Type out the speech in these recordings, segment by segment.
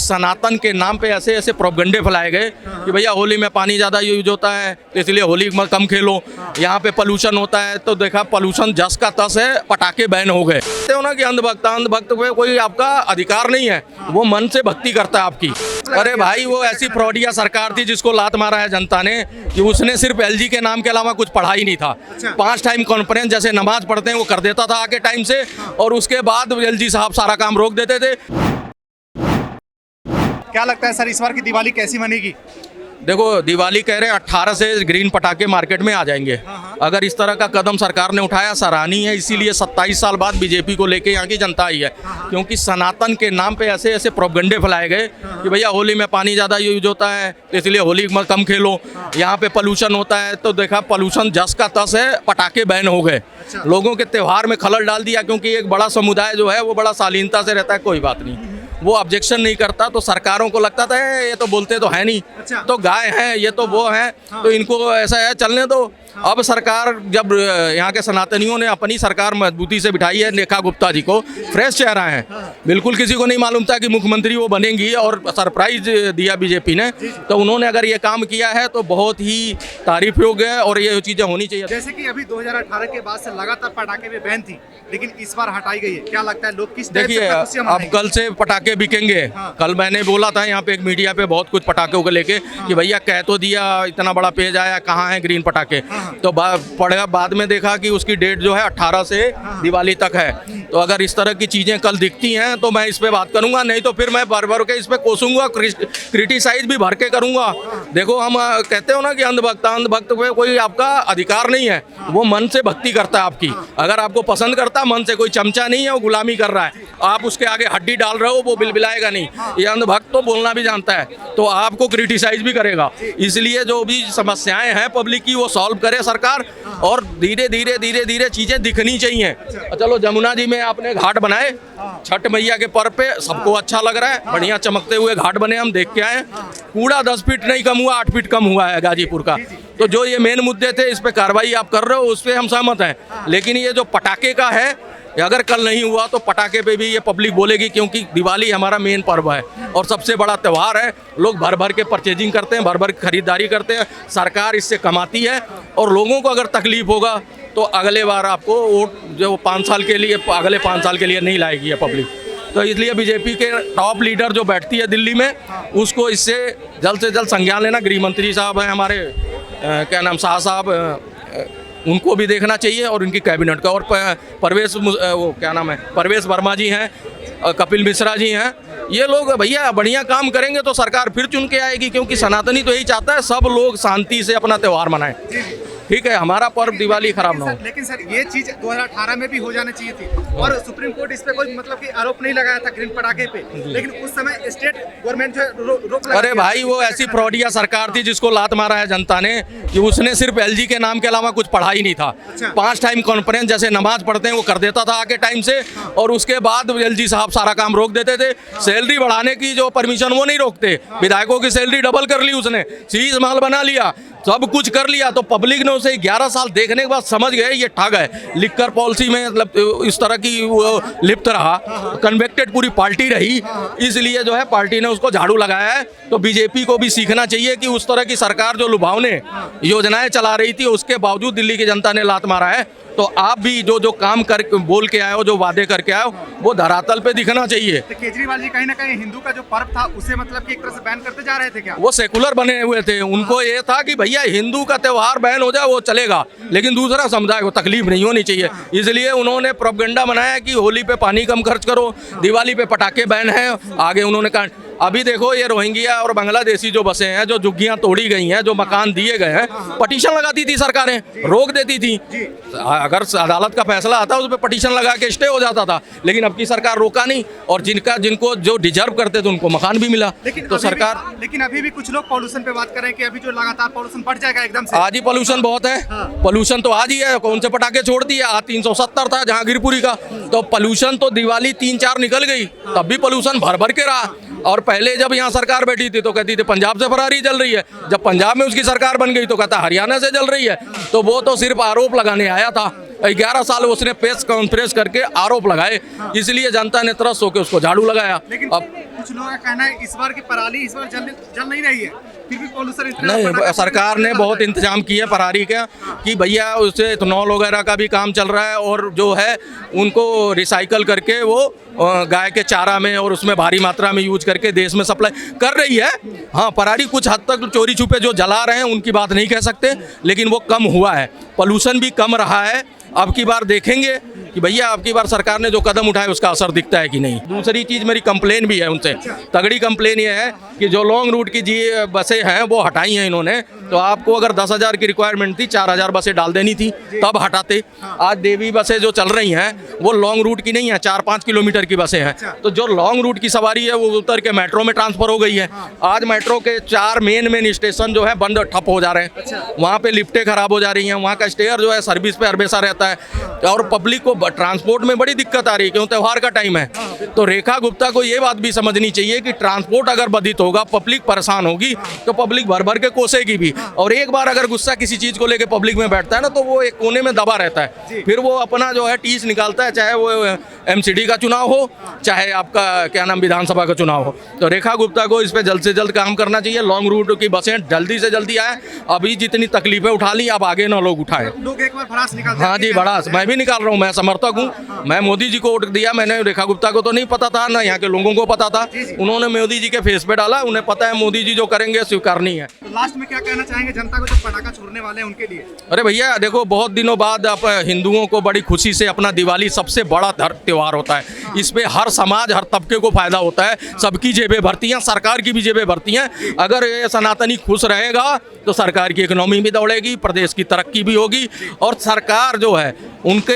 सनातन के नाम पे ऐसे ऐसे प्रोपगंडे फैलाए गए कि भैया होली में पानी ज़्यादा यूज होता है तो इसलिए होली में कम खेलो, यहाँ पे पोल्यूशन होता है तो देखा पोल्यूशन जस का तस है, पटाखे बैन हो गए। तो ना कि अंधभक्त में कोई आपका अधिकार नहीं है, वो मन से भक्ति करता है आपकी। अरे भाई वो ऐसी फ्रॉडिया सरकार थी जिसको लात मारा है जनता ने कि उसने सिर्फ एलजी के नाम के अलावा कुछ पढ़ा ही नहीं था। 5 टाइम कॉन्फ्रेंस जैसे नमाज पढ़ते हैं वो कर देता था आके टाइम से, और उसके बाद एलजी साहब सारा काम रोक देते थे। क्या लगता है सर इस बार की दिवाली कैसी बनेगी? देखो दिवाली कह रहे हैं 18 से ग्रीन पटाखे मार्केट में आ जाएंगे। अगर इस तरह का कदम सरकार ने उठाया सराहनीय है, इसीलिए 27 साल बाद बीजेपी को लेके यहाँ की जनता आई है, क्योंकि सनातन के नाम पे ऐसे ऐसे प्रोपगंडे फैलाए गए कि भैया होली में पानी ज़्यादा यूज होता है तो इसलिए होली में कम खेलो, यहाँ पे पोल्यूशन होता है तो देखा पोल्यूशन जस का तस है, पटाखे बैन हो गए। लोगों के त्यौहार में खलल डाल दिया, क्योंकि एक बड़ा समुदाय जो है वो बड़ा शालीनता से रहता है, कोई बात नहीं, वो ऑब्जेक्शन नहीं करता। तो सरकारों को लगता था ये तो बोलते तो है नहीं, तो गाय हैं ये तो वो हैं, तो इनको ऐसा है चलने दो। अब सरकार जब यहाँ के सनातनियों ने अपनी सरकार मजबूती से बिठाई है, नेहा गुप्ता जी को फ्रेश चेहरा है, बिल्कुल किसी को नहीं मालूम था कि मुख्यमंत्री वो बनेंगी, और सरप्राइज दिया बीजेपी ने। तो उन्होंने अगर ये काम किया है तो बहुत ही तारीफ योग्य है और ये चीज़ें होनी चाहिए। जैसे कि अभी 2018 के बाद से लगातार पटाखे पे बैन थी, लेकिन इस बार हटाई गई है, क्या लगता है लोग किस तरह देखिए अब कल से पटाखे बिकेंगे। कल मैंने बोला था यहाँ पे एक मीडिया पे बहुत कुछ पटाखों को लेके कि भैया कह तो दिया, इतना बड़ा पेज आया, कहाँ है ग्रीन पटाखे, तो पढ़ा बाद में देखा कि उसकी डेट जो है 18 से दिवाली तक है। तो अगर इस तरह की चीज़ें कल दिखती हैं तो मैं इस पे बात करूंगा, नहीं तो फिर मैं भर भर के इस पे कोसूंगा, क्रिटिसाइज भी भर के करूंगा। देखो हम कहते हो ना कि अंधभक्त में कोई आपका अधिकार नहीं है, वो मन से भक्ति करता है आपकी। अगर आपको पसंद करता मन से, कोई चमचा नहीं है वो गुलामी कर रहा है, आप उसके आगे हड्डी डाल रहे हो वो बिलबिलाएगा नहीं। ये अंधभक्त तो बोलना भी जानता है, तो आपको क्रिटिसाइज भी करेगा। इसलिए जो भी समस्याएं हैं पब्लिक की वो सॉल्व करे सरकार, और धीरे धीरे चीजें दिखनी चाहिए। चलो जमुना जी में आपने घाट बनाए छठ मैया के पर्व पे, सबको अच्छा लग रहा है, बढ़िया चमकते हुए घाट बने, हम देख के आए। कूड़ा 10 फीट नहीं कम हुआ, 8 फीट कम हुआ है गाजीपुर का। तो जो ये मेन मुद्दे थे इस पे कार्रवाई आप कर रहे हो, उस पर हम सहमत हैं। लेकिन ये जो पटाखे का है, अगर कल नहीं हुआ तो पटाखे पे भी ये पब्लिक बोलेगी, क्योंकि दिवाली हमारा मेन पर्व है और सबसे बड़ा त्यौहार है। लोग भर भर के परचेजिंग करते हैं, भर भर के खरीदारी करते हैं, सरकार इससे कमाती है। और लोगों को अगर तकलीफ होगा तो अगले बार आपको वोट जो 5 साल के लिए, अगले 5 साल के लिए नहीं लाएगी है पब्लिक। तो इसलिए बीजेपी के टॉप लीडर जो बैठती है दिल्ली में, उसको इससे जल्द से जल्द संज्ञान लेना। गृह मंत्री साहब हैं हमारे, क्या नाम शाह साहब, उनको भी देखना चाहिए, और उनकी कैबिनेट का, और परवेश वो क्या नाम है परवेश वर्मा जी हैं, कपिल मिश्रा जी हैं। ये लोग भैया बढ़िया काम करेंगे तो सरकार फिर चुन के आएगी, क्योंकि सनातनी तो यही चाहता है सब लोग शांति से अपना त्यौहार मनाएं। ठीक है, हमारा पर्व दिवाली खराब ना हो। लेकिन सर ये चीज 2018 में भी हो जानी चाहिए थी, और सुप्रीम कोर्ट इस पे कोई मतलब कि आरोप नहीं लगाया था ग्रीन पटाखे पे, लेकिन उस समय स्टेट गवर्नमेंट जो रोक लगा। अरे भाई वो ऐसी फ्रॉडिया सरकार थी जिसको लात मारा है जनता ने कि उसने सिर्फ एलजी के नाम के अलावा कुछ पढ़ा ही नहीं था। 5 टाइम कॉन्फ्रेंस जैसे नमाज पढ़ते हैं वो कर देता था आके टाइम से, और उसके बाद एलजी साहब सारा काम रोक देते थे। सैलरी बढ़ाने की जो परमिशन वो नहीं रोकते, विधायकों की सैलरी डबल कर ली उसने, चीज माल बना लिया, सब कुछ कर लिया। तो पब्लिक ने उसे 11 साल देखने के बाद समझ गए ये ठग है। लिकर पॉलिसी में मतलब इस तरह की वो लिप्त रहा, कन्वेक्टेड पूरी पार्टी रही, इसलिए जो है पार्टी ने उसको झाड़ू लगाया है। तो बीजेपी को भी सीखना चाहिए कि उस तरह की सरकार जो लुभावने योजनाएं चला रही थी उसके बावजूद दिल्ली की जनता ने लात मारा है। तो आप भी जो काम कर बोल के आए हो, जो वादे करके आए हो, वो धरातल पे दिखना चाहिए। तो केजरीवाल जी कहीं ना कहीं हिंदू का जो पर्व था उसे मतलब कि एक तरह से बैन करते जा रहे थे क्या? वो सेकुलर बने हुए थे, उनको ये था कि भैया हिंदू का त्यौहार बैन हो जाए वो चलेगा, लेकिन दूसरा समुदाय को तकलीफ नहीं होनी चाहिए। इसलिए उन्होंने प्रोपगेंडा बनाया कि होली पे पानी कम खर्च करो, दिवाली पे पटाखे बैन है। आगे उन्होंने कहा अभी देखो ये रोहिंग्या और बांग्लादेशी जो बसे हैं, जो झुग्गियां तोड़ी गई हैं, जो मकान दिए गए हैं, पटिशन लगाती थी सरकारें, रोक देती थी। अगर अदालत का फैसला आता उस पर पटिशन लगा के स्टे हो जाता था, लेकिन अब की सरकार रोका नहीं, और जिनको जो डिजर्व करते थे उनको मकान भी मिला। तो सरकार, लेकिन अभी भी कुछ लोग पॉल्यूशन पे बात कर रहे हैं कि अभी जो लगातार पॉल्यूशन बढ़ जाएगा एकदम से। आज ही पॉल्यूशन बहुत है, पॉल्यूशन तो आज ही है, कौन से पटाखे छोड़ दिए। आज 370 था जहांगीरपुरी का, तो पॉल्यूशन तो दिवाली 3-4 निकल गई, तब भी पॉल्यूशन भर भर के रहा। और पहले जब यहाँ सरकार बैठी थी तो कहती थी पंजाब से फरारी चल रही है, जब पंजाब में उसकी सरकार बन गई तो कहता हरियाणा से चल रही है। तो वो तो सिर्फ आरोप लगाने आया था, 11 साल उसने प्रेस कॉन्फ्रेंस करके आरोप लगाए, इसलिए जनता ने त्रस्त होकर उसको झाड़ू लगाया। लेकिन अब कुछ लोगों का कहना है इस बार की पराली इस बार जल नहीं रही है, फिर भी पॉल्यूशन इतना नहीं, सरकार ने बहुत इंतजाम किया पराली का कि भैया उससे इथेनॉल वगैरह का भी काम चल रहा है, और जो है उनको रिसाइकल करके वो गाय के चारा में और उसमें भारी मात्रा में यूज करके देश में सप्लाई कर रही है। हाँ, पराली कुछ हद तक चोरी छुपे जो जला रहे हैं उनकी बात नहीं कह सकते, लेकिन वो कम हुआ है, पोल्यूशन भी कम रहा है। अब की बार देखेंगे कि भैया अब की बार सरकार ने जो कदम उठाए उसका असर दिखता है कि नहीं। दूसरी चीज़ मेरी कंप्लेन भी है उनसे, तगड़ी कंप्लेन ये है कि जो लॉन्ग रूट की जी बसें हैं वो हटाई हैं इन्होंने, तो आपको अगर 10,000 की रिक्वायरमेंट थी 4,000 बसें डाल देनी थी, तब हटाते। आज देवी बसें जो चल रही हैं वो लॉन्ग रूट की नहीं है, 4-5 किलोमीटर की बसें हैं, तो जो लॉन्ग रूट की सवारी है वो उतर के मेट्रो में ट्रांसफर हो गई है। आज मेट्रो के 4 मेन स्टेशन जो है बंद ठप हो जा रहे हैं, वहाँ पे लिफ्टें खराब हो जा रही हैं, वहाँ का स्टेयर जो है सर्विस पे हमेशा रहता है, और पब्लिक को ट्रांसपोर्ट में बड़ी दिक्कत आ रही है, क्यों त्योहार का टाइम है। तो रेखा गुप्ता को ये बात भी समझनी चाहिए कि ट्रांसपोर्ट अगर बाधित होगा, पब्लिक परेशान होगी, तो पब्लिक भर भर के कोसेगी भी, और एक बार अगर गुस्सा किसी चीज़ को लेके पब्लिक में बैठता है ना, तो वो एक कोने में दबा रहता है, फिर वो अपना जो है टीस निकालता है, चाहे वो एमसीडी का चुनाव हो, चाहे आपका क्या नाम विधानसभा का चुनाव हो। तो रेखा गुप्ता को इस पर जल्द से जल्द काम करना चाहिए, लॉन्ग रूट की बसें जल्दी से जल्दी आए। अभी जितनी तकलीफें उठा ली, अब आगे ना लोग उठाएं। लोग एक बार भड़ास निकालते हैं। हाँ जी, भड़ास मैं भी निकाल रहा हूँ, मैं समर्थक हूँ, मैं मोदी जी को वोट दिया, मैंने रेखा गुप्ता को तो नहीं पता था, ना यहाँ के लोगों को पता था, उन्होंने मोदी जी के फेस पे डाला, उन्हें पता है मोदी जी जो करेंगे स्वीकारनी है। तो लास्ट में क्या कहना चाहेंगे जनता को जो पटाखा छोड़ने वाले हैं उनके लिए? अरे भैया देखो, बहुत दिनों बाद आप हिंदुओं को बड़ी खुशी से अपना दिवाली सबसे बड़ा त्यौहार होता है, इस पे हर समाज हर तबके को फायदा होता है, सबकी जेबें भरती हैं, सरकार की भी जेबें भरती हैं। अगर ये सनातनी खुश रहेगा तो सरकार की इकोनॉमी भी दौड़ेगी, प्रदेश की तरक्की भी होगी, और सरकार जो है उनके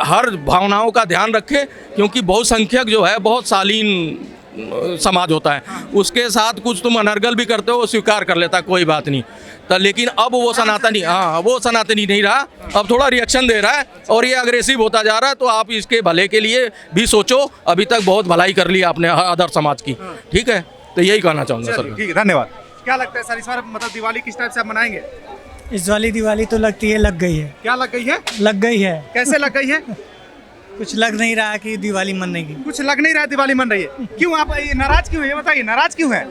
हर भावनाओं का ध्यान रखे, क्योंकि बहुसंख्यक जो है बहुत शालीन समाज होता है, उसके साथ कुछ तुम अनर्गल भी करते हो वो स्वीकार कर लेता, कोई बात नहीं। तो लेकिन अब वो सनातनी, हाँ वो सनातनी नहीं रहा, अब थोड़ा रिएक्शन दे रहा है और ये अग्रेसिव होता जा रहा है, तो आप इसके भले के लिए भी सोचो। अभी तक बहुत भलाई कर ली आपने अदर समाज की, ठीक है, तो यही कहना चाहूँगा सर। ठीक है, धन्यवाद। क्या लगता है सर, इस बार मतलब दिवाली किस टाइप से आप मनाएंगे? इस वाली दिवाली तो लगती है लग गई है। क्या लग गई है? लग गई है। कैसे लग गई है? कुछ लग नहीं रहा कि दिवाली मन नहीं की। कुछ लग नहीं रहा है दिवाली मन रही है। क्यों आप ये नाराज क्यों है, ये बताइए, नाराज क्यों है?